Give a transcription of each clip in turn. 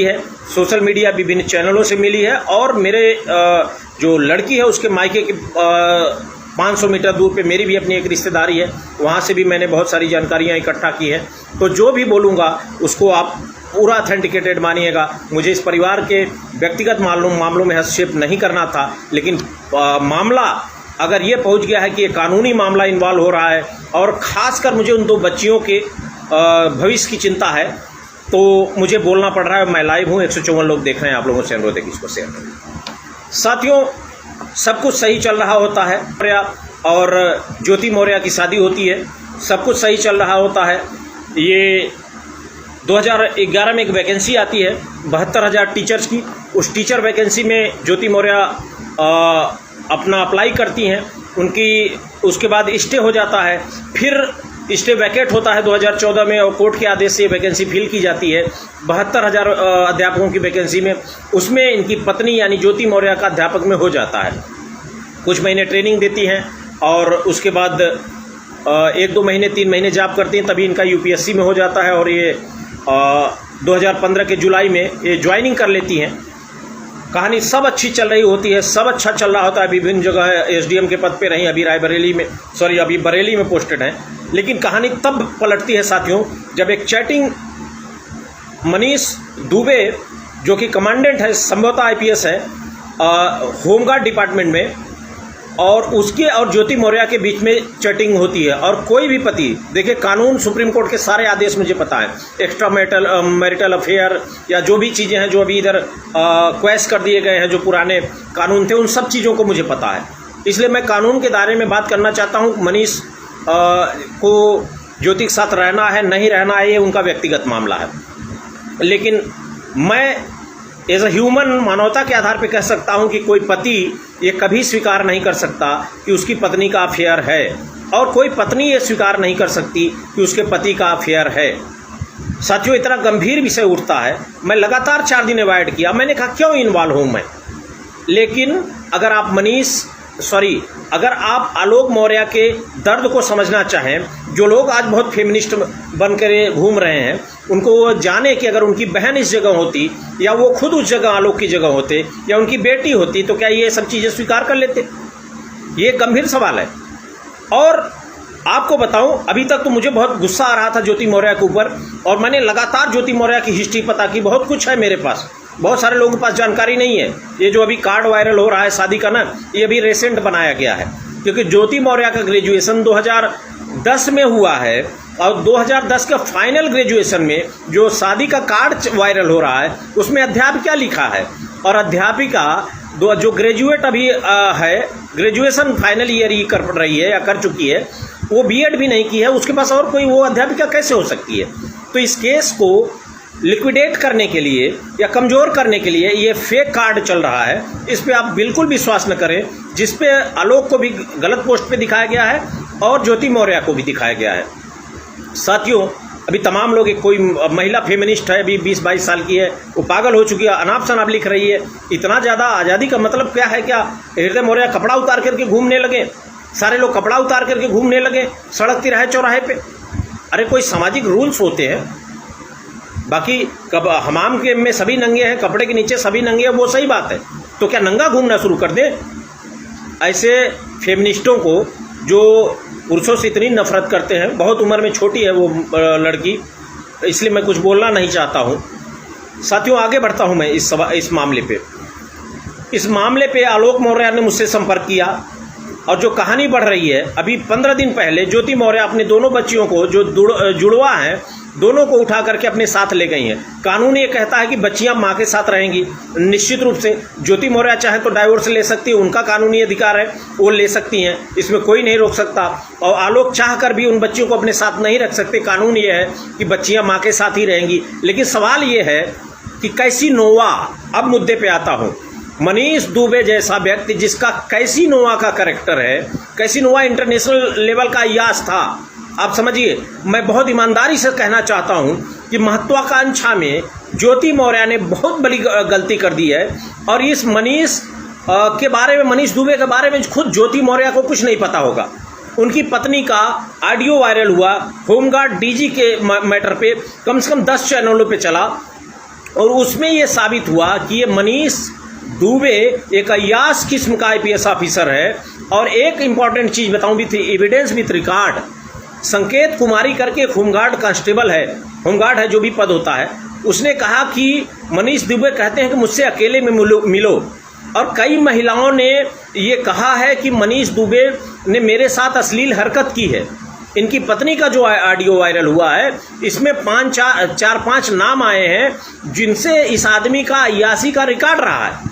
है, social media विभिन्न चैनलों से मिली है और मेरे जो लड़की है उसके मायके के 500 मीटर दूर पे मेरी भी अपनी एक रिश्तेदारी है, वहाँ से भी मैंने बहुत सारी जानकारियाँ इकट्ठा की है। तो जो भी बोलूँगा उसको आप पूरा ऑथेंटिकेटेड मानिएगा। मुझे इस परिवार के व्यक्तिगत मामलों में हस्तक्षेप नहीं करना था, लेकिन मामला अगर ये पहुँच गया है कि ये कानूनी मामला इन्वॉल्व हो रहा है और ख़ासकर मुझे उन 2 बच्चियों के भविष्य की चिंता है, तो मुझे बोलना पड़ रहा है। मैं लाइव हूँ, 154 लोग देख रहे हैं, आप लोगों से अनुरोध है कि इसको शेयर करें। साथियों, सब कुछ सही चल रहा होता है, और ज्योति मौर्य की शादी होती है, सब कुछ सही चल रहा होता है। ये 2011 में एक वैकेंसी आती है 72,000 टीचर्स की। उस टीचर वैकेंसी में ज्योति मौर्य अपना अप्लाई करती हैं, उनकी उसके बाद स्टे हो जाता है, फिर स्टे वैकेट होता है 2014 में और कोर्ट के आदेश से वैकेंसी फिल की जाती है 72,000 अध्यापकों की वैकेंसी में। उसमें इनकी पत्नी यानी ज्योति मौर्य का अध्यापक में हो जाता है। कुछ महीने ट्रेनिंग देती हैं और उसके बाद 1-2 महीने 3 महीने जॉब करती हैं, तभी इनका यूपीएससी में हो जाता है और ये 2015 के जुलाई में ये ज्वाइनिंग कर लेती हैं। कहानी सब अच्छी चल रही होती है, सब अच्छा चल रहा होता है। विभिन्न जगह एसडीएम के पद पे रहीं, अभी बरेली में पोस्टेड हैं। लेकिन कहानी तब पलटती है साथियों, जब एक चैटिंग मनीष दुबे जो कि कमांडेंट है, संभवतः आईपीएस है, होमगार्ड डिपार्टमेंट में, और उसके और ज्योति मौर्य के बीच में चैटिंग होती है। और कोई भी पति, देखिए कानून सुप्रीम कोर्ट के सारे आदेश मुझे पता है, एक्स्ट्रा मैरिटल अफेयर या जो भी चीज़ें हैं जो अभी इधर क्वैश कर दिए गए हैं, जो पुराने कानून थे, उन सब चीज़ों को मुझे पता है। इसलिए मैं कानून के दायरे में बात करना चाहता हूँ। मनीष को ज्योति के साथ रहना है नहीं रहना है, ये उनका व्यक्तिगत मामला है। लेकिन मैं एज अ ह्यूमन, मानवता के आधार पर कह सकता हूं कि कोई पति ये कभी स्वीकार नहीं कर सकता कि उसकी पत्नी का अफेयर है, और कोई पत्नी ये स्वीकार नहीं कर सकती कि उसके पति का अफेयर है। साथियों, इतना गंभीर विषय उठता है। मैं लगातार 4 दिन अवॉइड किया, मैंने कहा क्यों इन्वॉल्व हूँ मैं। लेकिन अगर आप आलोक मौर्य के दर्द को समझना चाहें, जो लोग आज बहुत फेमिनिस्ट बन कर घूम रहे हैं, उनको वो जाने कि अगर उनकी बहन इस जगह होती या वो खुद उस जगह आलोक की जगह होते या उनकी बेटी होती, तो क्या ये सब चीज़ें स्वीकार कर लेते? ये गंभीर सवाल है। और आपको बताऊं, अभी तक तो मुझे बहुत गुस्सा आ रहा था ज्योति मौर्य के ऊपर, और मैंने लगातार ज्योति मौर्य की हिस्ट्री पता की। बहुत कुछ है मेरे पास, बहुत सारे लोगों के पास जानकारी नहीं है। ये जो अभी कार्ड वायरल हो रहा है शादी का ना, ये अभी रिसेंट बनाया गया है, क्योंकि ज्योति मौर्य का ग्रेजुएशन 2010 में हुआ है, और 2010 का फाइनल ग्रेजुएशन में जो शादी का कार्ड वायरल हो रहा है उसमें अध्यापिका लिखा है। और अध्यापिका जो ग्रेजुएट अभी है, ग्रेजुएशन फाइनल ईयर ही कर रही है या कर चुकी है, वो बीएड भी नहीं की है, उसके पास और कोई वो अध्यापिका कैसे हो सकती है? तो इस केस को लिक्विडेट करने के लिए या कमज़ोर करने के लिए ये फेक कार्ड चल रहा है। इस पे आप बिल्कुल विश्वास न करें, जिस पे आलोक को भी गलत पोस्ट पे दिखाया गया है और ज्योति मौर्य को भी दिखाया गया है। साथियों, अभी तमाम लोग, कोई महिला फेमिनिस्ट है, अभी 20-22 साल की है, वो पागल हो चुकी है, अनाप शनाप लिख रही है। इतना ज़्यादा आज़ादी का मतलब क्या है? क्या हृदय मौर्य कपड़ा उतार करके घूमने लगे? सारे लोग कपड़ा उतार करके घूमने लगे सड़क तिराहे चौराहे पे? अरे कोई सामाजिक रूल्स होते हैं। बाकी कब हमाम के में सभी नंगे हैं, कपड़े के नीचे सभी नंगे हैं, वो सही बात है। तो क्या नंगा घूमना शुरू कर दें? ऐसे फेमिनिस्टों को जो पुरुषों से इतनी नफरत करते हैं, बहुत उम्र में छोटी है वो लड़की, इसलिए मैं कुछ बोलना नहीं चाहता हूँ। साथियों, आगे बढ़ता हूँ मैं इस मामले पे आलोक मौर्य ने मुझसे संपर्क किया, और जो कहानी बढ़ रही है, अभी 15 दिन पहले ज्योति मौर्य अपने दोनों बच्चियों को, जो जुड़वा हैं, दोनों को उठा करके अपने साथ ले गई हैं। कानून ये कहता है कि बच्चियां मां के साथ रहेंगी। निश्चित रूप से ज्योति मौर्य चाहे तो डाइवोर्स ले सकती है, उनका कानूनी अधिकार है, वो ले सकती हैं, इसमें कोई नहीं रोक सकता। और आलोक चाह कर भी उन बच्चियों को अपने साथ नहीं रख सकते। कानून ये है कि बच्चियां माँ के साथ ही रहेंगी। लेकिन सवाल ये है कि कैसीनोवा, अब मुद्दे पर आता हूँ। मनीष दुबे जैसा व्यक्ति जिसका कैसीनोवा का कैरेक्टर है, कैसीनोवा इंटरनेशनल लेवल का यास था, आप समझिए। मैं बहुत ईमानदारी से कहना चाहता हूं कि महत्वाकांक्षा में ज्योति मौर्य ने बहुत बड़ी गलती कर दी है। और इस मनीष के बारे में, मनीष दुबे के बारे में खुद ज्योति मौर्य को कुछ नहीं पता होगा। उनकी पत्नी का ऑडियो वायरल हुआ, होमगार्ड डीजी के मैटर पे कम से कम 10 चैनलों पे चला, और उसमें ये साबित हुआ कि ये मनीष दुबे एक अय्याश किस्म का आईपीएस ऑफिसर है। और एक इंपॉर्टेंट चीज बताऊं विथ एविडेंस विथ रिकॉर्ड, संकेत कुमारी करके एक होमगार्ड कांस्टेबल है, होमगार्ड है जो भी पद होता है, उसने कहा कि मनीष दुबे कहते हैं कि मुझसे अकेले में मिलो। और कई महिलाओं ने ये कहा है कि मनीष दुबे ने मेरे साथ अश्लील हरकत की है। इनकी पत्नी का जो ऑडियो वायरल हुआ है, इसमें 4-5 नाम आए हैं जिनसे इस आदमी का अय्याशी का रिकॉर्ड रहा है।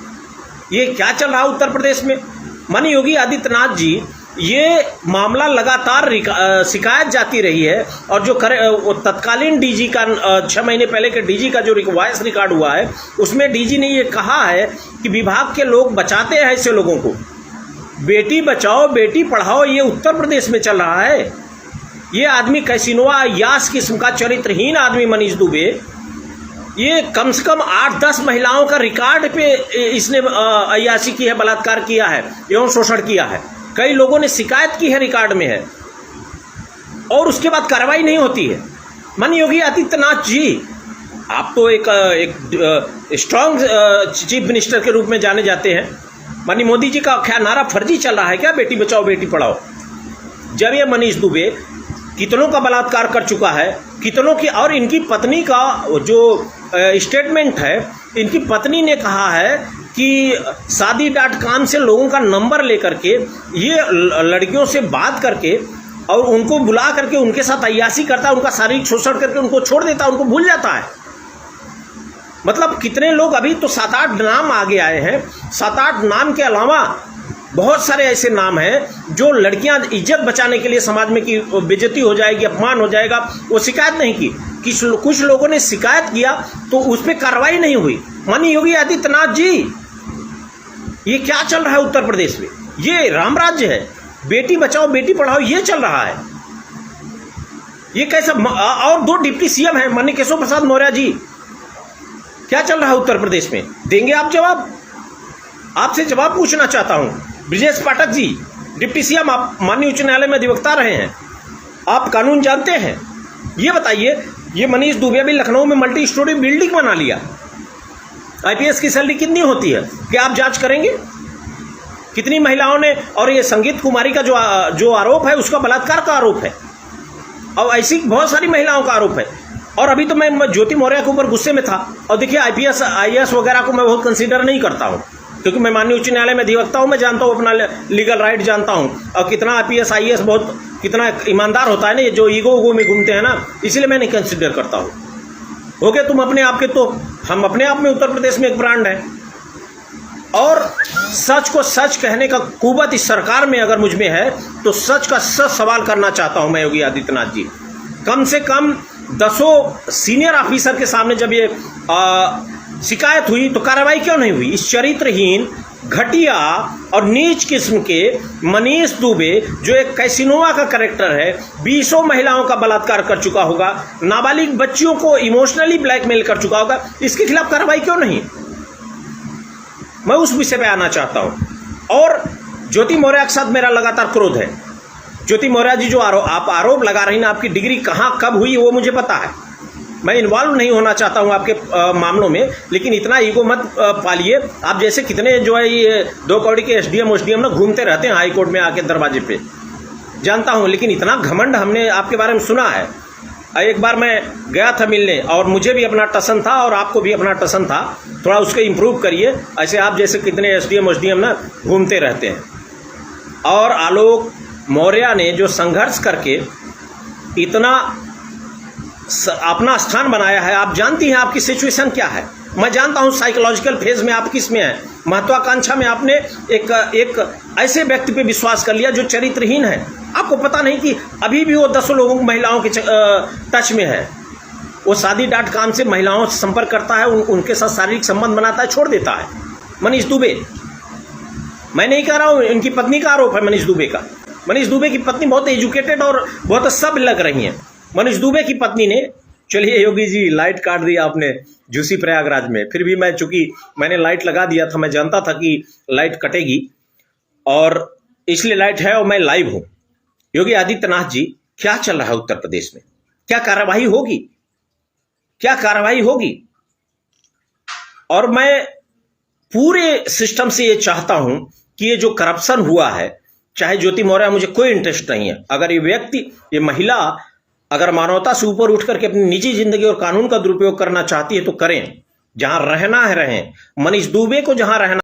ये क्या चल रहा है उत्तर प्रदेश में? माननीय योगी आदित्यनाथ जी, ये मामला लगातार शिकायत जाती रही है। और जो तत्कालीन डीजी का 6 महीने पहले के डीजी का जो वॉइस रिकॉर्ड हुआ है, उसमें डीजी ने ये कहा है कि विभाग के लोग बचाते हैं ऐसे लोगों को। बेटी बचाओ बेटी पढ़ाओ ये उत्तर प्रदेश में चल रहा है। ये आदमी कैसिनोआ अय्याश किस्म का चरित्रहीन आदमी मनीष दुबे, ये कम से कम 8-10 महिलाओं का रिकॉर्ड पे इसने अय्याशी की है, बलात्कार किया है एवं शोषण किया है। कई लोगों ने शिकायत की है, रिकॉर्ड में है, और उसके बाद कार्रवाई नहीं होती है। माननीय योगी आदित्यनाथ जी, आप तो एक स्ट्रांग चीफ मिनिस्टर के रूप में जाने जाते हैं। माननीय मोदी जी का क्या नारा फर्जी चल रहा है क्या, बेटी बचाओ बेटी पढ़ाओ? जब ये मनीष दुबे कितनों का बलात्कार कर चुका है, कितनों की, और इनकी पत्नी का जो स्टेटमेंट है, इनकी पत्नी ने कहा है कि शादी.com से लोगों का नंबर लेकर के ये लड़कियों से बात करके और उनको बुला करके उनके साथ अय्याशी करता है, उनका शारीरिक शोषण करके उनको छोड़ देता है, उनको भूल जाता है। मतलब कितने लोग, अभी तो 7-8 नाम आगे आए हैं। 7-8 नाम के अलावा बहुत सारे ऐसे नाम हैं जो लड़कियां इज्जत बचाने के लिए समाज में की बेइज्जती हो जाएगी, अपमान हो जाएगा, वो शिकायत नहीं की। कुछ लोगों ने शिकायत किया तो उस पर कार्रवाई नहीं हुई। माननीय योगी आदित्यनाथ जी, ये क्या चल रहा है उत्तर प्रदेश में? ये राम राज्य है, बेटी बचाओ बेटी पढ़ाओ ये चल रहा है। ये कैसा? और 2 डिप्टी सीएम हैं, माननीय केशव प्रसाद मौर्य जी, क्या चल रहा है उत्तर प्रदेश में? देंगे आप जवाब? आपसे जवाब पूछना चाहता हूं। ब्रिजेश पाठक जी, डिप्टी सीएम, आप माननीय उच्च न्यायालय में अधिवक्ता रहे हैं, आप कानून जानते हैं। ये बताइए, ये मनीष दुबे भी लखनऊ में मल्टी स्टोरी बिल्डिंग बना लिया, आईपीएस की सैलरी कितनी होती है? क्या आप जांच करेंगे? कितनी महिलाओं ने, और ये संगीत कुमारी का जो आरोप है उसका बलात्कार का आरोप है, और ऐसी बहुत सारी महिलाओं का आरोप है। और अभी तो मैं ज्योति मौर्य के ऊपर गुस्से में था। और देखिए, आईएएस वगैरह को मैं बहुत कंसीडर नहीं करता हूँ, क्योंकि मैं माननीय उच्च न्यायालय में अधिवक्ता हूँ, मैं जानता हूँ अपना लीगल राइट जानता हूँ, और कितना आईपीएस आईएएस बहुत कितना ईमानदार होता है ना, ये जो ईगो में घूमते हैं ना, इसलिए मैं नहीं कंसिडर करता हूँ। हो गया तुम अपने आप के, तो हम अपने आप में उत्तर प्रदेश में एक ब्रांड है। और सच को सच कहने का कुवत इस सरकार में अगर मुझ में है, तो सच का सच सवाल करना चाहता हूँ मैं योगी आदित्यनाथ जी। कम से कम 10 सीनियर ऑफिसर के सामने जब ये शिकायत हुई तो कार्रवाई क्यों नहीं हुई? इस चरित्रहीन, घटिया और नीच किस्म के मनीष दुबे, जो एक कैसिनोवा का कैरेक्टर है, 20 महिलाओं का बलात्कार कर चुका होगा, नाबालिग बच्चियों को इमोशनली ब्लैकमेल कर चुका होगा, इसके खिलाफ कार्रवाई क्यों नहीं? मैं उस विषय पे आना चाहता हूं। और ज्योति मौर्य के साथ मेरा लगातार क्रोध है। ज्योति मौर्य जी, जो आप आरोप लगा रही हैं, आपकी डिग्री कहां कब हुई वो मुझे पता है। मैं इन्वॉल्व नहीं होना चाहता हूं आपके मामलों में, लेकिन इतना ईगो मत पालिए। आप जैसे कितने जो है ये 2 कौड़ी के एसडीएम ना घूमते रहते हैं हाई कोर्ट में आके दरवाजे पे, जानता हूं, लेकिन इतना घमंड हमने आपके बारे में सुना है। एक बार मैं गया था मिलने, और मुझे भी अपना टसन था और आपको भी अपना टसन था, थोड़ा उसको इम्प्रूव करिए। ऐसे आप जैसे कितने एसडीएम ना घूमते रहते हैं। और आलोक मौर्य ने जो संघर्ष करके इतना अपना स्थान बनाया है, आप जानती हैं आपकी सिचुएशन क्या है। मैं जानता हूं साइकोलॉजिकल फेज में आप किस में है, महत्वाकांक्षा में आपने एक ऐसे व्यक्ति पे विश्वास कर लिया जो चरित्रहीन है। आपको पता नहीं कि अभी भी वो 10 लोगों महिलाओं के टच में है। वो शादी.com से महिलाओं से संपर्क करता है, उनके साथ शारीरिक संबंध बनाता है, छोड़ देता है। मनीष दुबे, मैं नहीं कह रहा हूँ, इनकी पत्नी का आरोप है मनीष दुबे का। मनीष दुबे की पत्नी बहुत एजुकेटेड और बहुत सब लग रही हैं। मनीष दुबे की पत्नी ने, चलिए योगी जी लाइट काट दी आपने झूसी प्रयागराज में, फिर भी मैं, चूंकि मैंने लाइट लगा दिया था, मैं जानता था कि लाइट कटेगी और इसलिए लाइट है और मैं लाइव हूं। योगी आदित्यनाथ जी, क्या चल रहा है उत्तर प्रदेश में? क्या कार्रवाई होगी? क्या कार्रवाई होगी? और मैं पूरे सिस्टम से ये चाहता हूं कि ये जो करप्शन हुआ है, चाहे ज्योति मौर्य, मुझे कोई इंटरेस्ट नहीं है, अगर ये व्यक्ति, ये महिला अगर मानवता से ऊपर उठ करके अपनी निजी जिंदगी और कानून का दुरुपयोग करना चाहती है तो करें, जहां रहना है रहें। मनीष दुबे को जहां रहना